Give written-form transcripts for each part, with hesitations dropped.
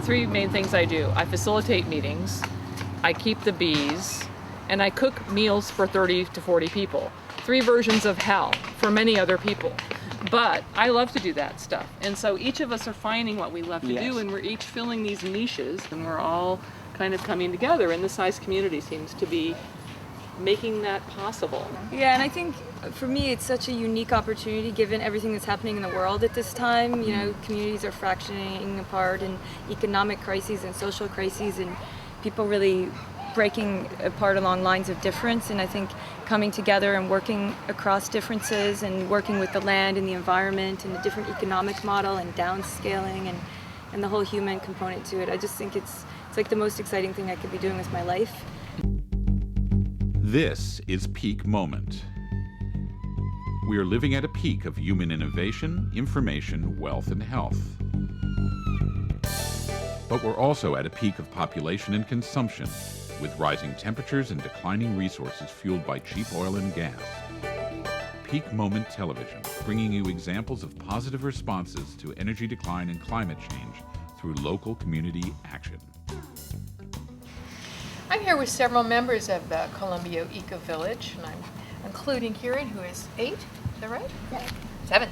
three main things I do. I facilitate meetings, I keep the bees, and I cook meals for 30 to 40 people. 3 versions of hell for many other people. But I love to do that stuff. And so each of us are finding what we love to do, and we're each filling these niches, and we're all kind of coming together, and the size community seems to be making that possible. Yeah, and I think for me it's such a unique opportunity given everything that's happening in the world at this time. You know, communities are fractioning apart, and economic crises and social crises, and people really breaking apart along lines of difference. And I think coming together and working across differences and working with the land and the environment and a different economic model and downscaling and the whole human component to it, I just think it's like the most exciting thing I could be doing with my life. This is Peak Moment. We are living at a peak of human innovation, information, wealth, and health. But we're also at a peak of population and consumption, with rising temperatures and declining resources fueled by cheap oil and gas. Peak Moment Television, bringing you examples of positive responses to energy decline and climate change through local community action. I'm here with several members of the Columbia Ecovillage, and I'm including Kieran, who is 8, is that right? 7.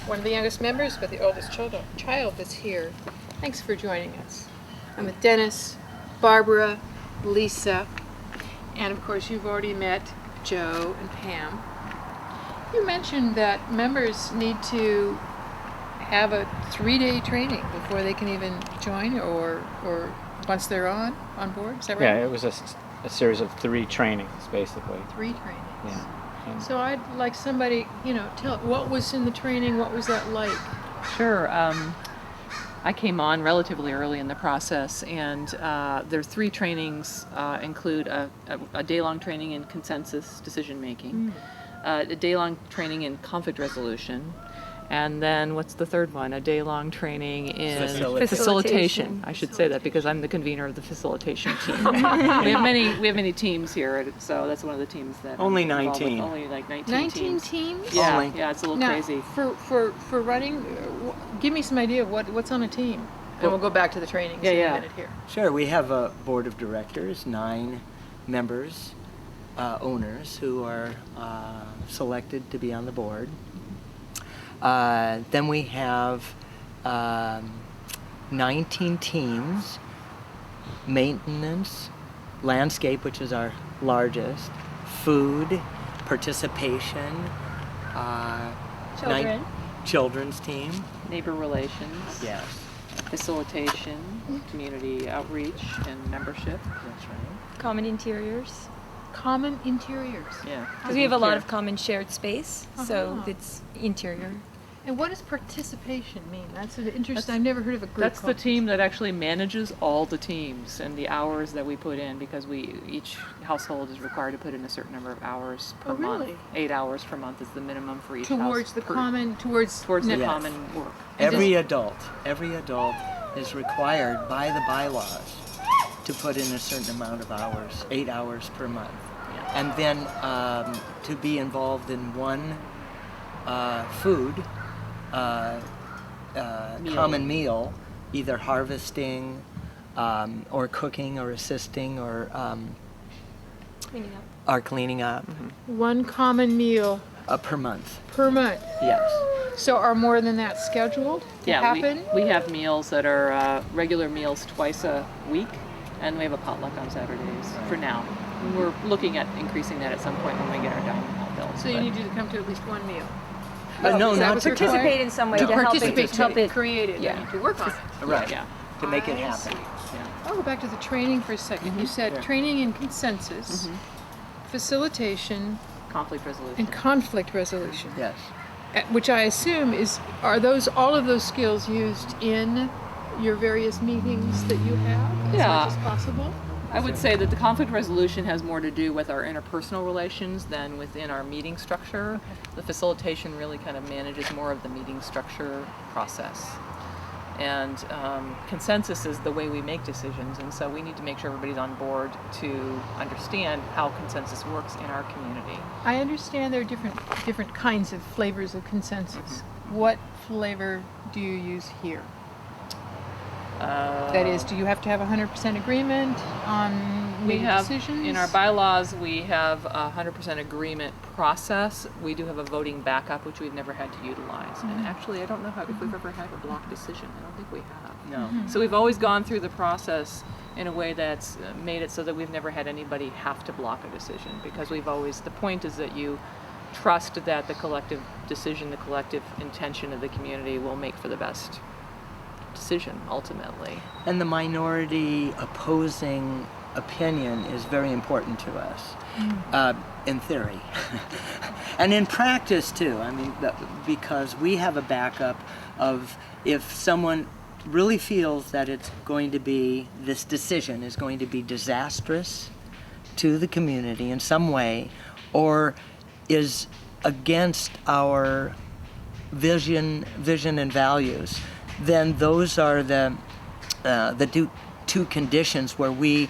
One of the youngest members, but the oldest child that's here. Thanks for joining us. I'm with Dennis, Barbara, Lisa, and of course you've already met Joe and Pam. You mentioned that members need to have a 3-day training before they can even join, or once they're on board, is that right? Yeah, it was a series of 3 trainings, basically. 3 trainings. Yeah. And So I'd like somebody, tell what was in the training, what was that like? Sure. I came on relatively early in the process, and their 3 trainings include a day-long training in consensus decision making, a day-long training in conflict resolution, and then what's the third one? A day-long training in facilitation. I should say that because I'm the convener of the facilitation team. we have many teams here, so that's one of the teams that Only I'm involved 19. with. Only like 19 19 teams. teams? Yeah, Only. yeah, it's a little Now, crazy. For running, give me some idea of what's on a team. And we'll go back to the trainings in a minute here. Sure, we have a board of directors, 9 members, owners who are selected to be on the board. Then we have 19 teams, maintenance, landscape, which is our largest, food, participation, children's team. Neighbor relations. Yes, Facilitation, community outreach, and membership. that's right. Common interiors. Common interiors. Yeah. Because we have a lot of common shared space, so Uh-huh. it's interior. And what does participation mean? That's an interesting. I've never heard of a group. That's the called team that actually manages all the teams and the hours that we put in, because each household is required to put in a certain number of hours per Oh, month. really? 8 hours per month is the minimum for each towards house. the common towards Towards the Yes. common work. And Every adult is required by the bylaws to put in a certain amount of hours, 8 hours per month. And then to be involved in one food, common meal, either harvesting or cooking or assisting or Cleaning up. cleaning up one common meal per month. per month. Yes. So are more than that scheduled to Yeah, happen? we have meals that are regular meals twice a week, and we have a potluck on Saturdays for now. We're looking at increasing that at some point when we get our dining hall built. So you but- need you to come to at least one meal. No, Is that not what's to required? Participate in some way No. to help Participate it. to help it create it. Yeah. To work on it. right Yeah. to make it I happen. see. Yeah. I'll go back to the training for a second. You said Yeah. training in consensus, facilitation, Conflict resolution. and conflict resolution. Yes. Which I assume are all of those skills used in your various meetings that you have as Yeah. much as possible? I would say that the conflict resolution has more to do with our interpersonal relations than within our meeting structure. The facilitation really kind of manages more of the meeting structure process. And consensus is the way we make decisions, and so we need to make sure everybody's on board to understand how consensus works in our community. I understand there are different kinds of flavors of consensus. What flavor do you use here? That is, do you have to have 100% agreement on We major have, decisions? in our bylaws, we have a 100% agreement process. We do have a voting backup, which we've never had to utilize. And actually, I don't know if we've ever had a block decision. I don't think we have. No. So we've always gone through the process in a way that's made it so that we've never had anybody have to block a decision, because we've always, the point is that you trust that the collective decision, the collective intention of the community will make for the best decision ultimately. And the minority opposing opinion is very important to us, in theory. And in practice too. I mean, because we have a backup of if someone really feels that it's going to be, this decision is going to be disastrous to the community in some way, or is against our vision and values, then those are the two conditions where we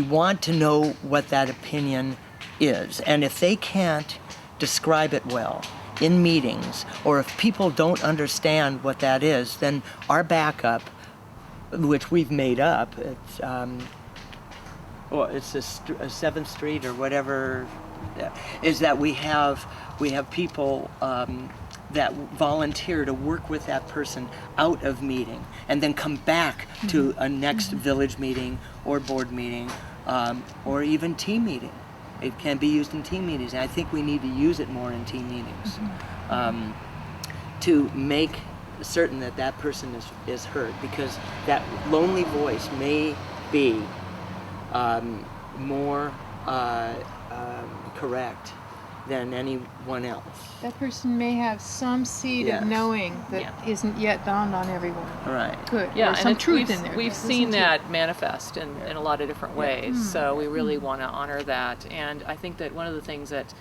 want to know what that opinion is. And if they can't describe it well in meetings, or if people don't understand what that is, then our backup, which we've made up, it's it's a 7th Street or whatever, is that we have people that volunteer to work with that person out of meeting and then come back to a next village meeting or board meeting, or even team meeting. It can be used in team meetings, and I think we need to use it more in team meetings, to make certain that that person is heard, because that lonely voice may be more correct than anyone else. That person may have some seed of knowing that isn't yet dawned on everyone. Right. Good. Yeah, or some truth in there. We've seen that manifest in a lot of different ways, so we really want to honor that. And I think that one of the things that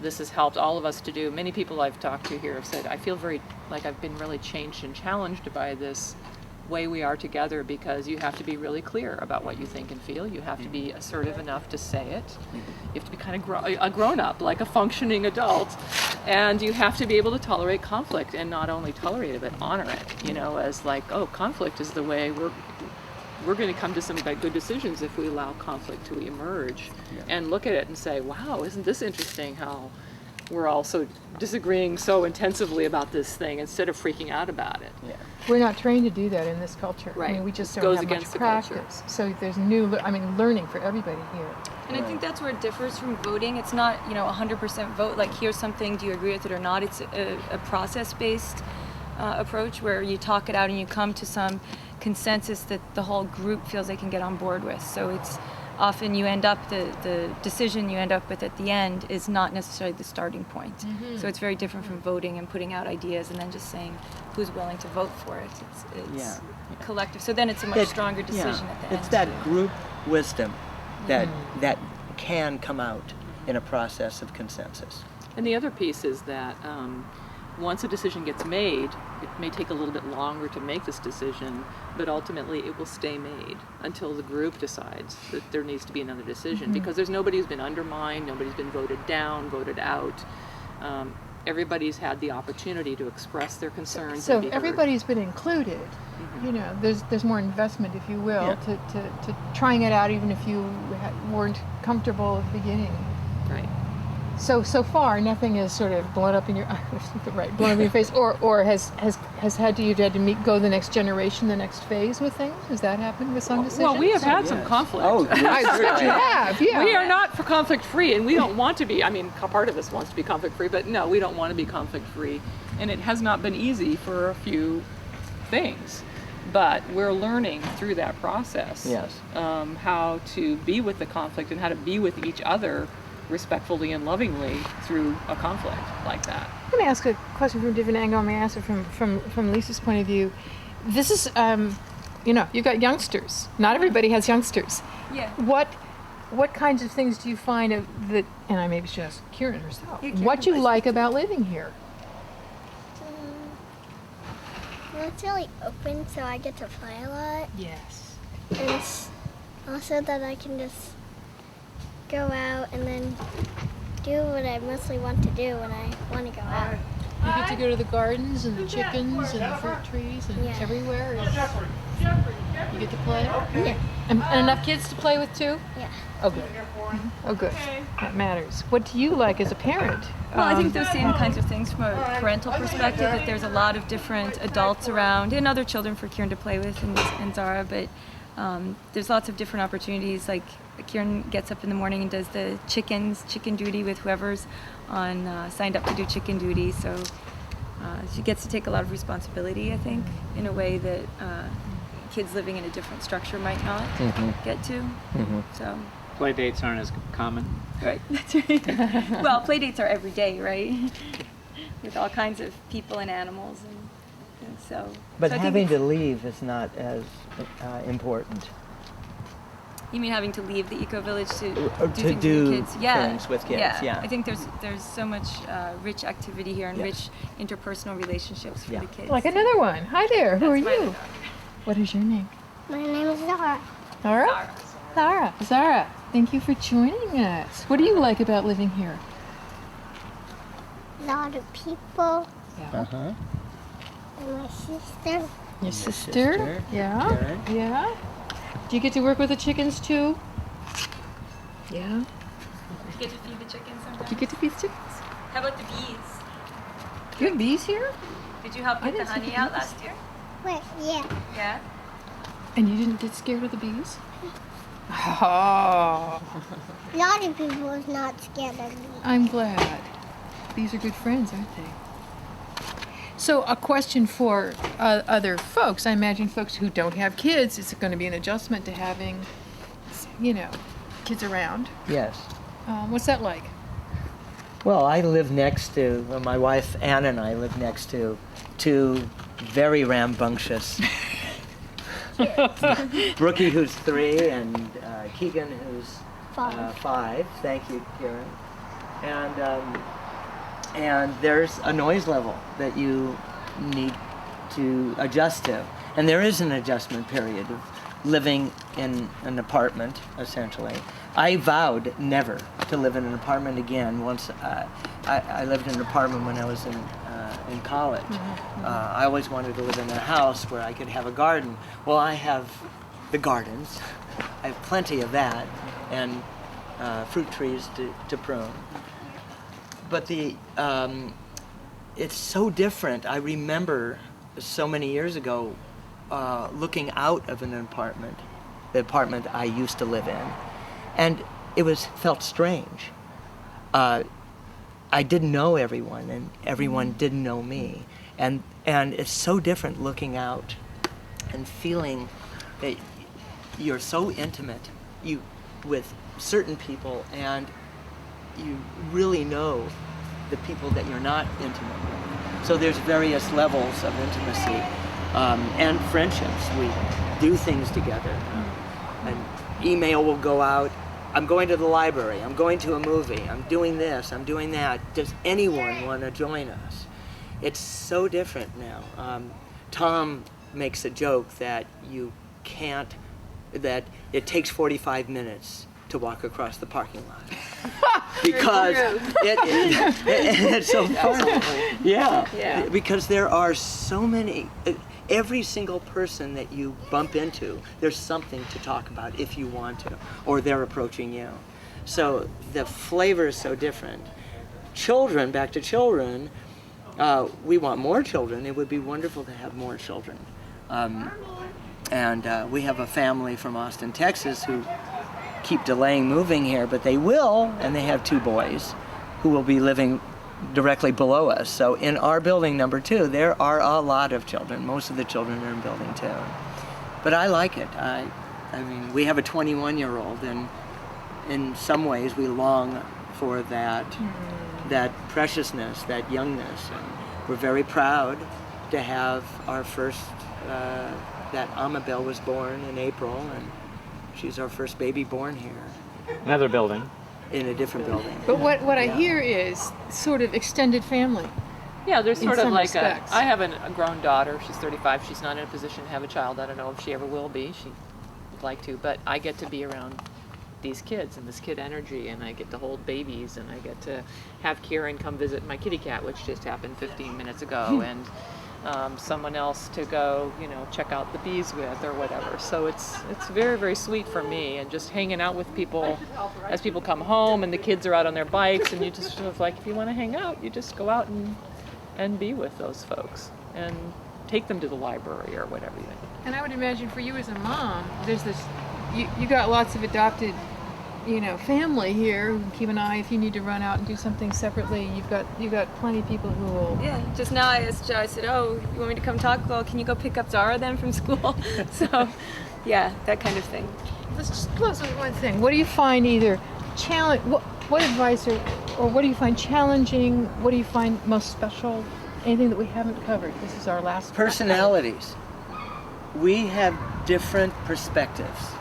this has helped all of us to do, many people I've talked to here have said, I feel very like I've been really changed and challenged by this way we are together, because you have to be really clear about what you think and feel. You have to be assertive enough to say it. You have to be kind of a grown-up, like a functioning adult, and you have to be able to tolerate conflict, and not only tolerate it but honor it, you know, as like, oh, conflict is the way we're going to come to some good decisions if we allow conflict to emerge, and look at it and say, wow, isn't this interesting how we're all so disagreeing so intensively about this thing instead of freaking out about it. Yeah. We're not trained to do that in this culture. Right. I mean, we just don't Goes have against much the culture. practice. So there's learning for everybody here. And I think that's where it differs from voting. It's not, 100% vote, like here's something, do you agree with it or not? It's a process-based approach where you talk it out and you come to some consensus that the whole group feels they can get on board with. So it's often you end up, the decision you end up with at the end is not necessarily the starting point. So it's very different from voting and putting out ideas and then just saying who's willing to vote for it. It's collective. So then it's a much stronger decision at the end. It's that group wisdom that can come out in a process of consensus. And the other piece is that once a decision gets made, it may take a little bit longer to make this decision, but ultimately it will stay made until the group decides that there needs to be another decision, because there's nobody who's been undermined, nobody's been voted down, voted out. Everybody's had the opportunity to express their concerns. So and be heard. everybody's been included. There's more investment, if you will, to trying it out, even if you weren't comfortable at the beginning. Right. So far, nothing is sort of blown up in your blown up in your face, or has you had to go the next generation, the next phase with things. Has that happened with some decisions? Well, we have had some conflict. Oh, I expect you have. Yeah. We are not for conflict free, and we don't want to be. I mean, part of us wants to be conflict free, but no, we don't want to be conflict free. And it has not been easy for a few things, but we're learning through that process. Yes. How to be with the conflict and how to be with each other respectfully and lovingly through a conflict like that. I'm going to ask a question from a different angle. I'm going to ask it from Lisa's point of view. This is, you've got youngsters. Not everybody has youngsters. Yeah. What kinds of things do you find that, and I maybe should ask Kieran herself, Yeah, Kieran, what you please. like about living here? Well, it's really open, so I get to play a lot. Yes. And it's also that I can just go out and then do what I mostly want to do when I want to go out. You get to go to the gardens and the chickens and the fruit trees and Yeah. everywhere. You play? Yeah. And enough kids to play with too? Yeah. Oh, good. Oh, good. That matters. What do you like as a parent? Well, I think those same kinds of things from a parental perspective, that there's a lot of different adults around and other children for Kieran to play with and Zara, but there's lots of different opportunities. Like Kieran gets up in the morning and does the chicken duty with whoever's on signed up to do chicken duty, so she gets to take a lot of responsibility, I think, in a way that kids living in a different structure might not get to. So Play dates aren't as common. right, that's right. Well, play dates are every day, right? With all kinds of people and animals, and so. But so I think having it's- to leave is not as important. You mean having to leave the Ecovillage to Or do to things do with kids? Yeah. things with kids, yeah. I think there's so much rich activity here and Yes. rich interpersonal relationships for Yeah. the kids. Like another one. Hi there. Who are That's my you? dog. What is your name? My name is Zara. Zara? Zara. Zara, thank you for joining us. What do you like about living here? A lot of people. Yeah. Uh-huh. And my sister. Your sister? sister, Yeah. Karen. Yeah. Do you get to work with the chickens too? Yeah. You get to feed the chickens sometimes. Do you get to feed the chickens? How about the bees? Do you have bees here? Did you help I get the didn't see honey the out bees. last year? Wait, yeah. Yeah. And you didn't get scared of the bees? Oh, A lot of people is not scared of me. I'm glad. These are good friends, aren't they? So a question for other folks. I imagine folks who don't have kids, it's going to be an adjustment to having, kids around. Yes. What's that like? Well, I live next to, my wife Ann and I live next to two very rambunctious. Brookie, who's 3, and Keegan, who's 5. Thank you, Karen. And there's a noise level that you need to adjust to. And there is an adjustment period of living in an apartment, essentially. I vowed never to live in an apartment again. Once I lived in an apartment when I was in college. I always wanted to live in a house where I could have a garden. Well, I have the gardens. I have plenty of that, and fruit trees to prune. But it's so different. I remember so many years ago looking out of an apartment, the apartment I used to live in, and it felt strange. I didn't know everyone, and everyone didn't know me, and it's so different looking out and feeling that you're so intimate with certain people, and you really know the people that you're not intimate with. So there's various levels of intimacy and friendships. We do things together. An email will go out. I'm going to the library. I'm going to a movie. I'm doing this. I'm doing that. Does anyone want to join us? It's so different now. Tom makes a joke that that it takes 45 minutes to walk across the parking lot. Because it's so funny. Yeah. Because there are so many, every single person that you bump into, there's something to talk about if you want to, or they're approaching you. So the flavor is so different. Children, back to children, we want more children. It would be wonderful to have more children. And we have a family from Austin, Texas who keep delaying moving here, but they will, and they have 2 boys who will be living directly below us. So in our building number 2, there are a lot of children. Most of the children are in building 2. But I like it. I mean, we have a 21-year-old, and in some ways we long for that preciousness, that youngness. And we're very proud to have our first, that Amabel was born in April, and she's our first baby born here. Another building. In a different building. But what I hear is sort of extended family. Yeah, there's In sort of some like respects. I have a grown daughter. She's 35. She's not in a position to have a child. I don't know if she ever will be. She would like to, but I get to be around these kids and this kid energy, and I get to hold babies, and I get to have Kieran come visit my kitty cat, which just happened 15 minutes ago, and someone else to go, check out the bees with or whatever. So it's very, very sweet for me, and just hanging out with people as people come home and the kids are out on their bikes, and you just sort of like, if you want to hang out, you just go out and be with those folks and take them to the library or whatever you think. And I would imagine for you as a mom, there's this, you got lots of adopted, family here who can keep an eye if you need to run out and do something separately. You've got plenty of people who will. Yeah, just now I asked Joe, I said, oh, you want me to come talk? Well, can you go pick up Zara then from school? So, yeah, that kind of thing. Let's just close with one thing. What do you find either challenge? What advice or what do you find challenging? What do you find most special? Anything that we haven't covered? This is our last. Personalities. We have different perspectives,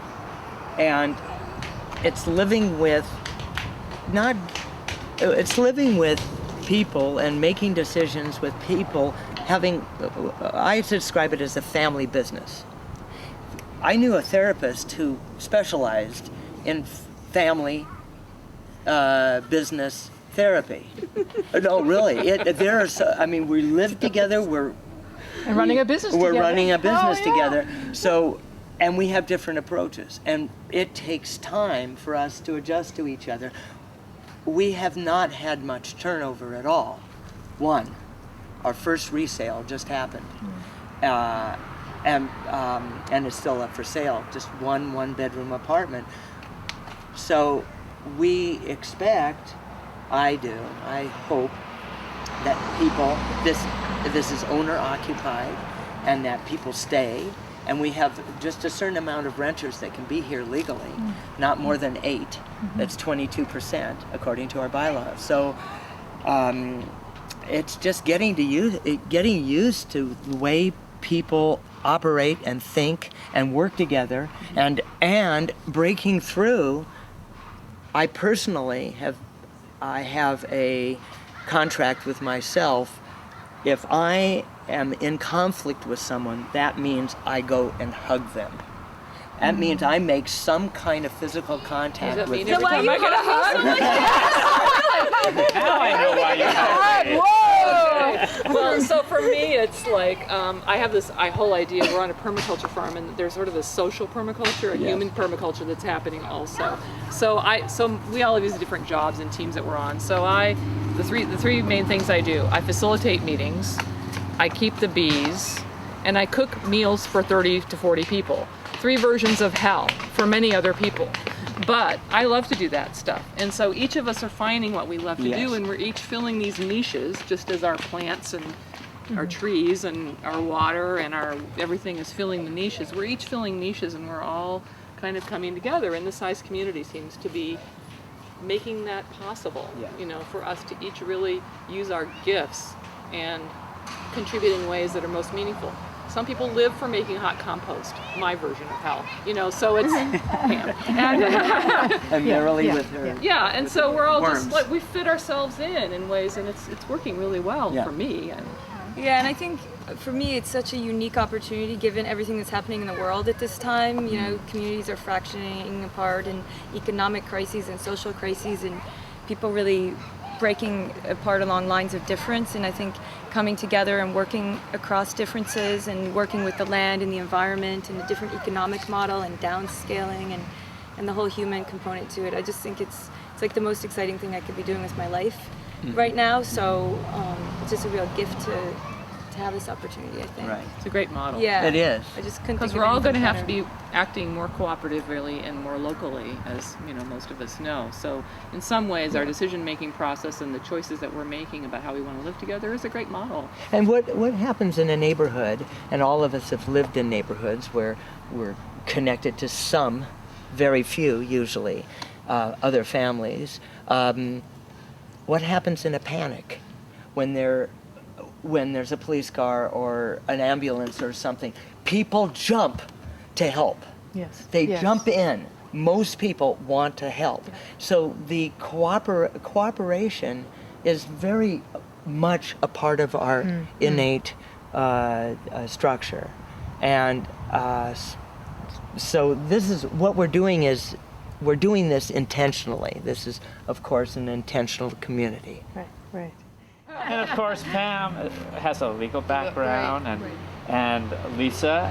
and it's living with people and making decisions with people. I describe it as a family business. I knew a therapist who specialized in family business therapy. No, really. We live together. We're running a business together. So, and we have different approaches, and it takes time for us to adjust to each other. We have not had much turnover at all. Our first resale just happened, and it's still up for sale. Just one bedroom apartment. So we expect, I hope that people, this is owner occupied, and that people stay, and we have just a certain amount of renters that can be here legally, not more than 8. That's 22% according to our bylaws. So it's just getting used to the way people operate and think and work together, and breaking through. I personally have a contract with myself. If I am in conflict with someone, that means I go and hug them. That means I make some kind of physical contact with them. Every time I get a hug? Now I know why you hug me. Whoa! Well, so for me, it's like I have this whole idea. We're on a permaculture farm, and there's sort of a social permaculture, a human permaculture that's happening also. So we all have these different jobs and teams that we're on. So the three main things I do: I facilitate meetings, I keep the bees, and I cook meals for 30 to 40 people. 3 versions of hell for many other people. But I love to do that stuff. And so each of us are finding what we love to do, and we're each filling these niches, just as our plants and our trees and our water and our everything is filling the niches. We're each filling niches, and we're all kind of coming together. And the size community seems to be making that possible, for us to each really use our gifts and contribute in ways that are most meaningful. Some people live for making hot compost, my version of hell, so it's Pam. And Merrily with her. Yeah, and so we're all worms. just like, we fit ourselves in ways, and it's working really well for me. Yeah, and I think for me it's such a unique opportunity given everything that's happening in the world at this time. Communities are fractioning apart, and economic crises and social crises, and people really breaking apart along lines of difference. And I think coming together and working across differences and working with the land and the environment and the different economic model and downscaling and the whole human component to it. I just think it's like the most exciting thing I could be doing with my life right now. So it's just a real gift to have this opportunity, I think. Right. It's a great model. Yeah. It is. I just couldn't Because think we're of all going to anything have to better. be acting more cooperatively and more locally, as most of us know. So in some ways, our decision-making process and the choices that we're making about how we want to live together is a great model. And what happens in a neighborhood, and all of us have lived in neighborhoods where we're connected to some, very few usually, other families. What happens in a panic when there's a police car or an ambulance or something? People jump to help. Yes. They jump in. Most people want to help. So the cooperation is very much a part of our innate structure. And so this is what we're doing we're doing this intentionally. This is, of course, an intentional community. Right. And of course, Pam has a legal background, and Lisa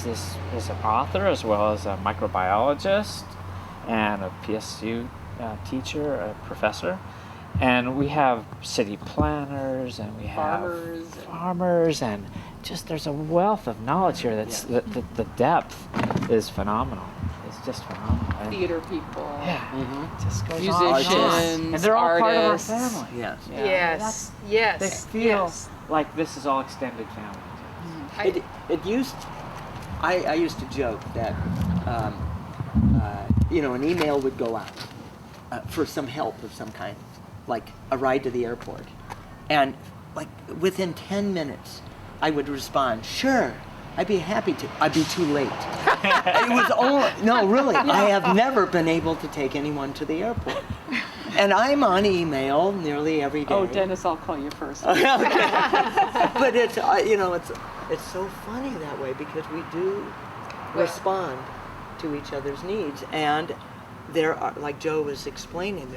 is an author as well as a microbiologist and a PSU teacher, a professor. And we have city planners, and we have farmers, and just there's a wealth of knowledge here. That's the depth is phenomenal. It's just phenomenal. Theater people. Yeah, it just goes musicians, and they're all artists. part of our family. Yes. Yes, yes. They feel like this is all extended family. It used. I used to joke that an email would go out for some help of some kind, like a ride to the airport, and like within 10 minutes, I would respond, "Sure, I'd be happy to." I'd be too late. It was really. I have never been able to take anyone to the airport, and I'm on email nearly every day. Oh, Dennis, I'll call you first. Okay. But it's it's so funny that way because we do respond to each other's needs, and there are, like Joe was explaining,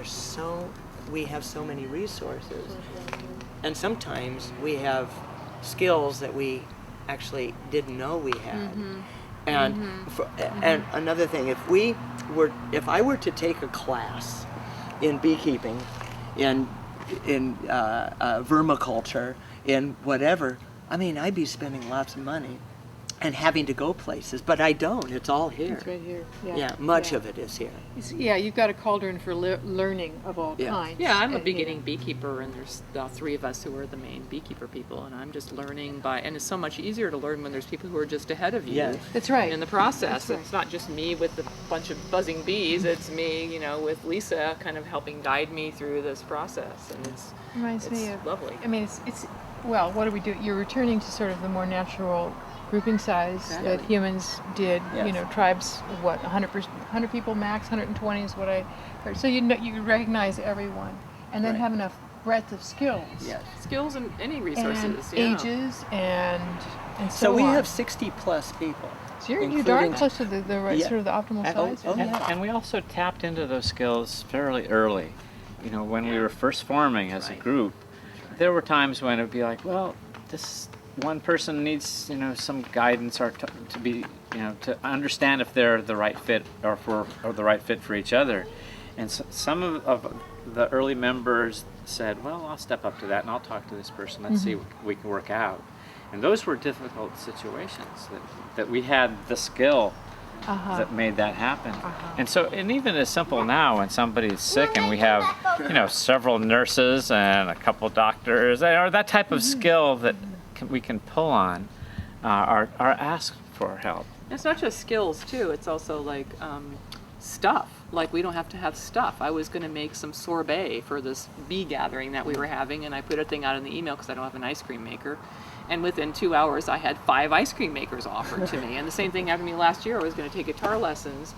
we have so many resources, and sometimes we have skills that we actually didn't know we had. And another thing, if I were to take a class in beekeeping, in vermiculture, in whatever, I mean, I'd be spending lots of money and having to go places, but I don't. It's all here. It's right here. Yeah, much of it is here. You've got a cauldron for learning of all kinds. Yeah, I'm a beginning beekeeper, and there's three of us who are the main beekeeper people, and I'm just learning and it's so much easier to learn when there's people who are just ahead of you. Yes. That's right. In the process, That's right. It's not just me with a bunch of buzzing bees. It's me, with Lisa, kind of helping guide me through this process, and Reminds me of lovely. I mean, it's well, what do we do? You're returning to sort of the more natural grouping size that humans did. Yes. Tribes, 100 people max, 120 is what I heard. So you recognize everyone, and then have enough breadth of skills. Yes. Skills and any resources. And yeah. ages and So we on. have 60 plus people. So you're including- darn close to the right Yeah. sort of the optimal size. oh, And, and we also tapped into those skills fairly early. When we were first forming as a group, there were times when it would be like, well, this one person needs, some guidance or to be, to understand if they're the right fit or the right fit for each other. And so some of the early members said, well, I'll step up to that and I'll talk to this person. Let's see what we can work out. And those were difficult situations that we had the skill that made that happen. And even as simple now, when somebody's sick and we have, several nurses and a couple doctors, or that type of skill that we can pull on, are asked for help. It's not just skills too. It's also like stuff. Like we don't have to have stuff. I was going to make some sorbet for this bee gathering that we were having, and I put a thing out in the email because I don't have an ice cream maker. And within 2 hours, I had 5 ice cream makers offered to me. And the same thing happened to me last year. I was going to take guitar lessons,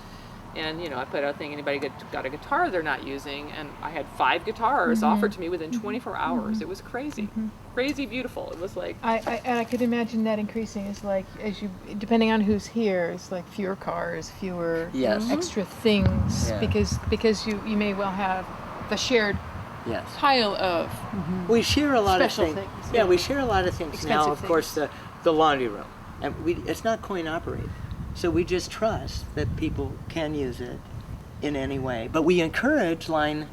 and I put out a thing, anybody got a guitar they're not using, and I had 5 guitars offered to me within 24 hours. It was crazy, crazy beautiful. It was like I could imagine that increasing is like depending on who's here, it's like fewer cars, fewer extra things because you may well have the shared pile of we share a lot of special things. things. Yeah, we share a lot of things. Now, Expensive of course, the laundry room, and it's not coin operated, so we just trust that people can use it in any way. But we encourage line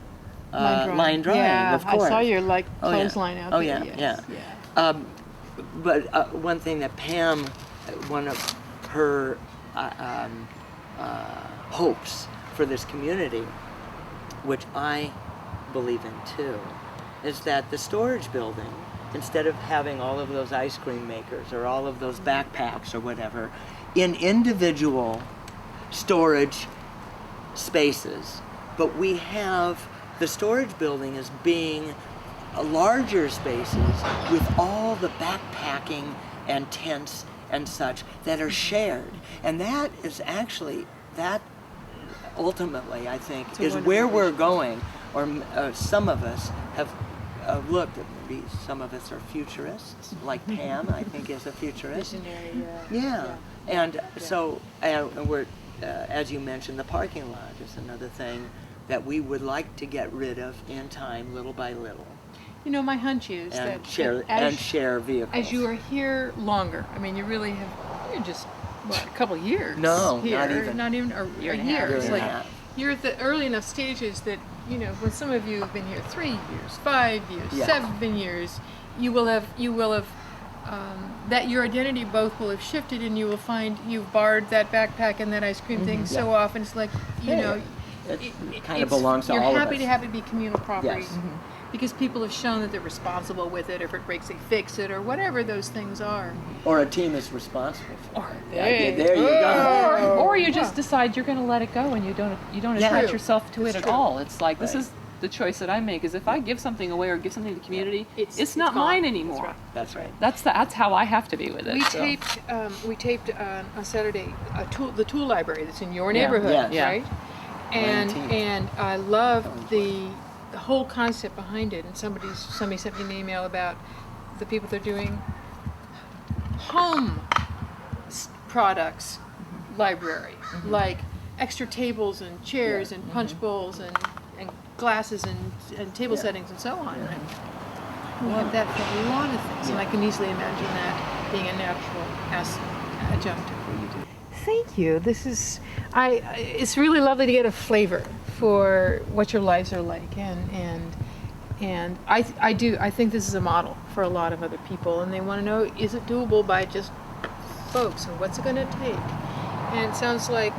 drying, yeah, of course. I saw your clothesline out there. Yeah. But one thing that Pam, one of her hopes for this community, which I believe in too, is that the storage building, instead of having all of those ice cream makers or all of those backpacks or whatever in individual storage spaces, but we have the storage building as being larger spaces with all the backpacking and tents and such that are shared. And that is actually, that ultimately, I think, is where we're going, or some of us have looked at, maybe some of us are futurists, like Pam, I think, is a futurist. Visionary, Yeah. And so, we're, as you mentioned, the parking lot is another thing that we would like to get rid of in time, little by little. you know, my hunch is and that share vehicles. as you are here longer, I mean, you really have, you're just, what, a couple years No, here. not even. a Year and a year. half. Year It's and a like, half. you're at the early enough stages that, you know, when some of you have been here 3 years, 5 years, Yeah. 7 years, you will have, that your identity both will have shifted, and you will find you've borrowed that backpack and that ice cream thing so often. It's like, you Yeah, know, it kind of belongs to you're all of happy us. to have it be communal property. Yes. Because people have shown that they're responsible with it. If it breaks, they fix it, or whatever those things are. Or a team is responsible for it. Hey. There you go. Or you just decide you're going to let it go and you don't Yeah. attach True. yourself to That's it at true. all. It's like this Right. is the choice that I make. Is if I give something away or give something to the community, It's not gone. mine That's anymore. right. That's right. That's how I have to be with it. We so. taped on Saturday the tool library that's in your Yeah. neighborhood, Yes. Yeah. right? And 19th. and I loved the whole concept behind it. And somebody sent me an email about the people that are doing home products library, like extra tables and chairs and punch bowls and glasses and table Yeah. settings and so on. And we have that for a lot of things, and I can easily imagine that being a natural adjunct to what you do. Thank you. This is, it's really lovely to get a flavor for what your lives are like, and I think this is a model for a lot of other people, and they want to know, is it doable by just folks, and what's it going to take? And it sounds like,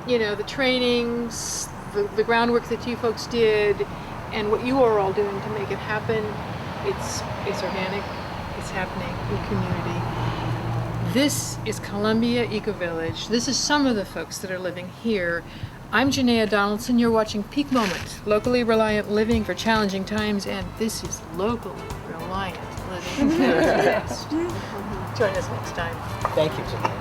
you know, the trainings, the groundwork that you folks did, and what you are all doing to make it happen, it's organic, it's happening in community. This is Columbia Ecovillage. This is some of the folks that are living here. I'm Janaea Donaldson. You're watching Peak Moment, locally reliant living for challenging times, and this is locally reliant living. Join us next time. Thank you, Janae.